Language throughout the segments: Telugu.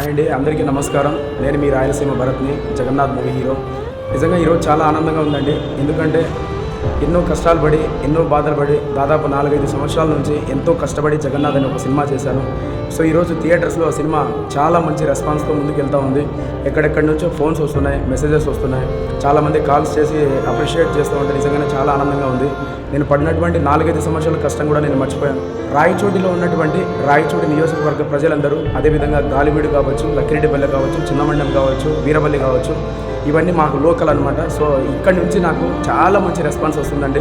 హాయ్ అండి, అందరికీ నమస్కారం. నేను మీ రాయలసీమ భరత్ని, జగన్నాథ్ మూవీ హీరో. నిజంగా ఈరోజు చాలా ఆనందంగా ఉందండి. ఎందుకంటే ఎన్నో కష్టాలు పడి, ఎన్నో బాధలు పడి, దాదాపు 4-5 సంవత్సరాల నుంచి ఎంతో కష్టపడి జగన్నాథ్ అని ఒక సినిమా చేశాను. సో ఈరోజు థియేటర్స్లో ఆ సినిమా చాలా మంచి రెస్పాన్స్తో ముందుకు వెళ్తూ ఉంది. ఎక్కడెక్కడి నుంచో ఫోన్స్ వస్తున్నాయి, మెసేజెస్ వస్తున్నాయి, చాలామంది కాల్స్ చేసి అప్రిషియేట్ చేస్తూ ఉంటే నిజంగానే చాలా ఆనందంగా ఉంది. నేను పడినటువంటి 4-5 సంవత్సరాల కష్టం కూడా నేను మర్చిపోయాను. రాయచోటిలో ఉన్నటువంటి రాయచోటి నియోజకవర్గ ప్రజలందరూ, అదేవిధంగా గాలివీడు కావచ్చు, లక్కిరెడ్డిపల్లె కావచ్చు, చిన్నమండం కావచ్చు, వీరపల్లి కావచ్చు, ఇవన్నీ మాకు లోకల్ అనమాట. సో ఇక్కడి నుంచి నాకు చాలా మంచి రెస్పాన్స్ వస్తుందండి.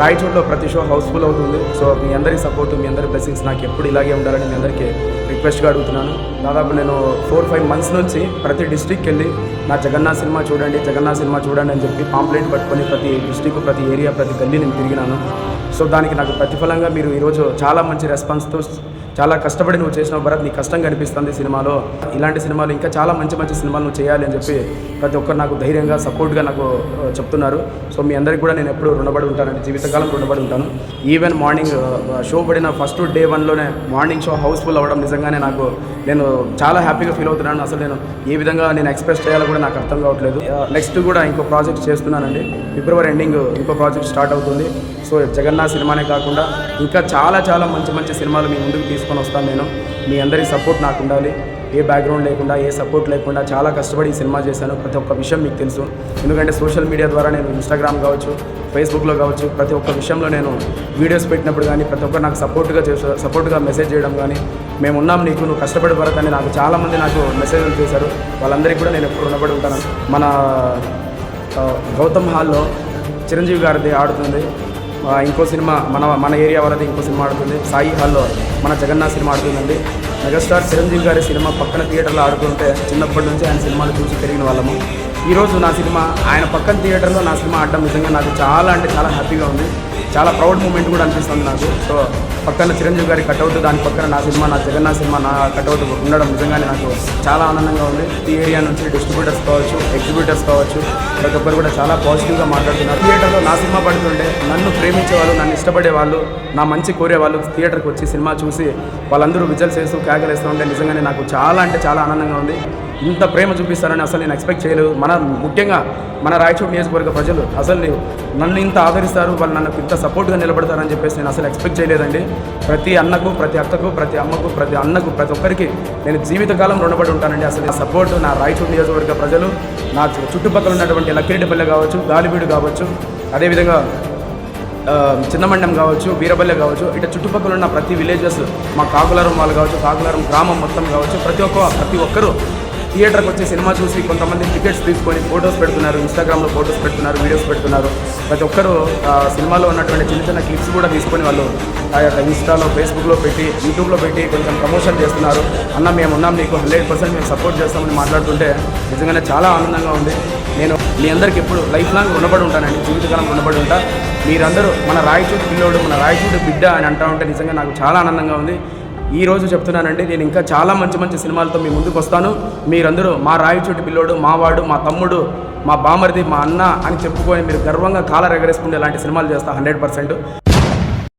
రాయచోటిలో ప్రతి షో హౌస్ఫుల్ అవుతుంది. సో మీ అందరి సపోర్టు, మీ అందరి బ్లెస్సింగ్స్ నాకు ఎప్పుడు ఇలాగే ఉండాలని మీ అందరికీ రిక్వెస్ట్గా అడుగుతున్నాను. దాదాపు నేను 4-5 మంత్స్ నుంచి ప్రతి డిస్ట్రిక్ట్కి వెళ్ళి నా జగన్నాథ్ సినిమా చూడండి, జగన్నాథ్ సినిమా చూడండి అని చెప్పి పాంప్లెట్ పట్టుకొని ప్రతి డిస్ట్రిక్ట్, ప్రతి ఏరియా, ప్రతి గల్లీ నేను తిరిగినాను. సో దానికి నాకు ప్రతిఫలంగా మీరు ఈరోజు చాలా మంచి రెస్పాన్స్తో, చాలా కష్టపడి నువ్వు చేసిన భరత్, నీ కష్టం కనిపిస్తుంది సినిమాలో, ఇలాంటి సినిమాలు ఇంకా చాలా మంచి మంచి సినిమాలు నువ్వు చేయాలి అని చెప్పి ప్రతి ఒక్కరు నాకు ధైర్యంగా, సపోర్ట్గా నాకు చెప్తున్నారు. సో మీ అందరికీ కూడా నేను ఎప్పుడు రుణపడి ఉంటానండి, జీవితకాలం రుణపడి ఉంటాను. ఈవెన్ మార్నింగ్ షో పడిన ఫస్ట్ డే 1లోనే మార్నింగ్ షో హౌస్ఫుల్ అవ్వడం నిజంగానే నేను చాలా హ్యాపీగా ఫీల్ అవుతున్నాను. అసలు నేను ఏ విధంగా నేను ఎక్స్ప్రెస్ చేయాలో కూడా నాకు అర్థం కావట్లేదు. నెక్స్ట్ కూడా ఇంకో ప్రాజెక్ట్ చేస్తున్నానండి. ఫిబ్రవరి ఎండింగ్ ఇంకో ప్రాజెక్ట్ స్టార్ట్ అవుతుంది. సో జగన్నాథ్ సినిమానే కాకుండా ఇంకా చాలా చాలా మంచి మంచి సినిమాలు మీ ముందుకు తీసుకొని వస్తాను నేను. మీ అందరి సపోర్ట్ నాకు ఉండాలి. ఏ బ్యాక్గ్రౌండ్ లేకుండా, ఏ సపోర్ట్ లేకుండా చాలా కష్టపడి ఈ సినిమా చేశాను. ప్రతి ఒక్క విషయం మీకు తెలుసు. ఎందుకంటే సోషల్ మీడియా ద్వారా నేను ఇన్స్టాగ్రామ్ కావచ్చు, ఫేస్బుక్లో కావచ్చు, ప్రతి ఒక్క విషయంలో నేను వీడియోస్ పెట్టినప్పుడు కానీ ప్రతి ఒక్కరు నాకు సపోర్ట్గా మెసేజ్ చేయడం కానీ, మేము ఉన్నాం నీకు, నువ్వు కష్టపడి పడతాని నాకు చాలామంది నాకు మెసేజ్లు చేశారు. వాళ్ళందరికీ కూడా నేను ఎప్పుడు రుణపడి ఉంటాను. మన గౌతమ్ హాల్లో చిరంజీవి గారిది ఆడుతుంది, ఇంకో సినిమా మన ఏరియా వాళ్ళది ఇంకో సినిమా ఆడుతుంది. సాయి హాల్లో మన జగన్నాథ్ సినిమా ఆడుతుందండి. మెగాస్టార్ చిరంజీవి గారి సినిమా పక్కన థియేటర్లో ఆడుతుంటే చిన్నప్పటి నుంచి ఆయన సినిమాలు చూసి పెరిగిన వాళ్ళము. ఈరోజు నా సినిమా ఆయన పక్కన థియేటర్లో నా సినిమా ఆడడం నిజంగా నాకు చాలా అంటే చాలా హ్యాపీగా ఉంది. చాలా ప్రౌడ్ మూమెంట్ కూడా అనిపిస్తుంది నాకు. సో పక్కన చిరంజీవి గారి కట్అవుట్, దాని పక్కన నా సినిమా, నా జగన్నాథ్ సినిమా, నా కట్అవుట్ ఉండడం నిజంగానే నాకు చాలా ఆనందంగా ఉంది. ఈ ఏరియా నుంచి డిస్ట్రిబ్యూటర్స్ కావచ్చు, ఎగ్జిబ్యూటర్స్ కావచ్చు, ప్రతి ఒక్కరు కూడా చాలా పాజిటివ్గా మాట్లాడుతున్నారు. థియేటర్లో నా సినిమా పడుతుంటే నన్ను ప్రేమించే వాళ్ళు, నన్ను ఇష్టపడే వాళ్ళు, నా మంచి కోరే వాళ్ళు థియేటర్కి వచ్చి సినిమా చూసి వాళ్ళందరూ విజల్స్ వేస్తూ కేకలేస్తూ ఉంటే నిజంగానే నాకు చాలా అంటే చాలా ఆనందంగా ఉంది. ఇంత ప్రేమ చూపిస్తారని అసలు నేను ఎక్స్పెక్ట్ చేయలేదు. ముఖ్యంగా మన రాయచోటి నియోజకవర్గ ప్రజలు అసలు నన్ను ఇంత ఆదరిస్తారు, వాళ్ళు నన్ను ఇంత సపోర్ట్గా నిలబడతారని చెప్పేసి నేను అసలు ఎక్స్పెక్ట్ చేయలేదండి. ప్రతి అన్నకు, ప్రతి అక్కకు, ప్రతి అమ్మకు, ప్రతి అన్నకు, ప్రతి ఒక్కరికి నేను జీవితకాలం రుణపడి ఉంటానండి. అసలు నా సపోర్ట్ నా రాయచోటి నియోజకవర్గ ప్రజలు, నా చుట్టుపక్కల ఉన్నటువంటి లక్కిరెడ్డిపల్లె కావచ్చు, గాలివీడు కావచ్చు, అదేవిధంగా చిన్నమండం కావచ్చు, వీరపల్లె కావచ్చు, ఇటు చుట్టుపక్కల ఉన్న ప్రతి విలేజెస్, మా కాకులారం వాళ్ళు కావచ్చు, కాకులారం గ్రామం మొత్తం కావచ్చు, ప్రతి ఒక్కరూ థియేటర్కి వచ్చి సినిమా చూసి కొంతమంది టికెట్స్ తీసుకొని ఫొటోస్ పెడుతున్నారు, ఇన్స్టాగ్రామ్లో ఫొటోస్ పెడుతున్నారు, వీడియోస్ పెడుతున్నారు. ప్రతి ఒక్కరు సినిమాలో ఉన్నటువంటి చిన్న చిన్న క్లిప్స్ కూడా తీసుకొని వాళ్ళు ఆ యొక్క ఇన్స్టాలో, ఫేస్బుక్లో పెట్టి, యూట్యూబ్లో పెట్టి కొంచెం ప్రమోషన్ చేస్తున్నారు. అన్న మేము ఉన్నాం, నీకు 100% మేము సపోర్ట్ చేస్తామని మాట్లాడుతుంటే నిజంగానే చాలా ఆనందంగా ఉంది. నేను మీ అందరికీ ఎప్పుడు లైఫ్ లాంగ్ రుణపడి ఉంటానండి, జీవితకాలం రుణపడి ఉంటా. మీరందరూ మన రాయచోటి పిల్లోడు, మన రాయచోటి బిడ్డ అని అంటూ ఉంటే నిజంగా నాకు చాలా ఆనందంగా ఉంది. ఈ రోజు చెప్తున్నానండి, నేను ఇంకా చాలా మంచి మంచి సినిమాలతో మీ ముందుకు వస్తాను. మీరందరూ మా రాయచోటి పిల్లోడు, మా వాడు, మా తమ్ముడు, మా బామర్ది, మా అన్న అని చెప్పుకొని మీరు గర్వంగా కాలర్ ఎగరేసుకుంటే ఇలాంటి సినిమాలు చేస్తా 100%.